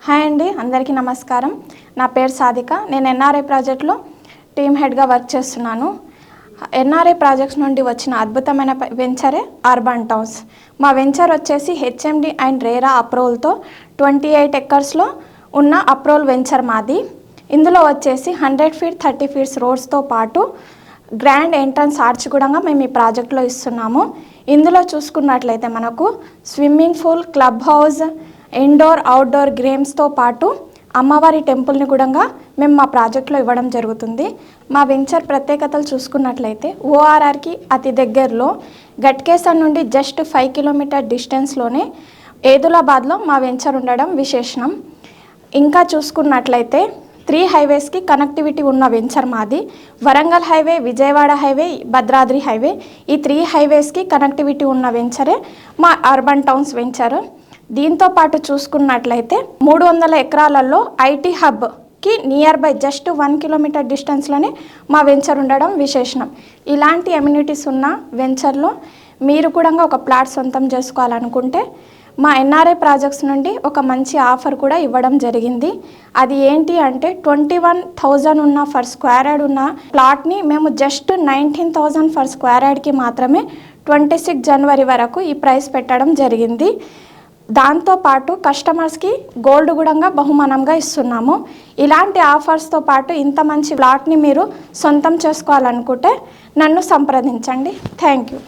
Hi అండి, అందరికీ నమస్కారం. నా పేరు సాధిక. నేను ఎన్ఆర్ఐ ప్రాజెక్ట్లో టీమ్ హెడ్గా వర్క్ చేస్తున్నాను. ఎన్ఆర్ఐ ప్రాజెక్ట్స్ నుండి వచ్చిన అద్భుతమైన వెంచరే అర్బన్ టౌన్స్. మా వెంచర్ వచ్చేసి హెచ్ఎండి అండ్ రేరా అప్రూవల్తో 28 ఎకర్స్లో ఉన్న అప్రూవల్ వెంచర్ మాది. ఇందులో వచ్చేసి 100 ఫీట్ 30 ఫీట్స్ రోడ్స్తో పాటు గ్రాండ్ ఎంట్రన్స్ ఆర్చ్ కూడా మేము ఈ ప్రాజెక్ట్లో ఇస్తున్నాము. ఇందులో చూసుకున్నట్లయితే మనకు swimming pool, club house, indoor outdoor గేమ్స్తో పాటు అమ్మవారి టెంపుల్ని కూడా మేము మా ప్రాజెక్ట్లో ఇవ్వడం జరుగుతుంది. మా వెంచర్ ప్రత్యేకతలు చూసుకున్నట్లయితే ఓఆర్ఆర్కి అతి దగ్గరలో గట్కేసర్ నుండి జస్ట్ 5 కిలోమీటర్ డిస్టెన్స్లోనే ఏదులాబాద్లో మా వెంచర్ ఉండడం విశేషణం. ఇంకా చూసుకున్నట్లయితే 3 హైవేస్కి కనెక్టివిటీ ఉన్న వెంచర్ మాది. Warangal highway, Vijayawada highway, Bhadradri highway, ఈ 3 హైవేస్కి కనెక్టివిటీ ఉన్న వెంచరే మా అర్బన్ టౌన్స్ వెంచర్. దీంతో పాటు చూసుకున్నట్లయితే 300 ఎకరాలలో ఐటీ హబ్కి నియర్ బై జస్ట్ 1 కిలోమీటర్ డిస్టెన్స్లోనే మా వెంచర్ ఉండడం విశేషణం. ఇలాంటి అమ్యూనిటీస్ ఉన్న వెంచర్లో మీరు కూడా ఒక ప్లాట్ సొంతం చేసుకోవాలనుకుంటే మా ఎన్ఆర్ఐ ప్రాజెక్ట్స్ నుండి ఒక మంచి ఆఫర్ కూడా ఇవ్వడం జరిగింది. అది ఏంటి అంటే 21,000 ఉన్న ఫర్ స్క్వేర్ యార్డ్ ఉన్న ప్లాట్ని మేము జస్ట్ 19,000 ఫర్ స్క్వేర్ యార్డ్కి మాత్రమే 26 జనవరి వరకు ఈ ప్రైస్ పెట్టడం జరిగింది. దాంతోపాటు కస్టమర్స్కి గోల్డ్ కూడా బహుమానంగా ఇస్తున్నాము. ఇలాంటి ఆఫర్స్తో పాటు ఇంత మంచి ప్లాట్ని మీరు సొంతం చేసుకోవాలనుకుంటే నన్ను సంప్రదించండి. Thank you.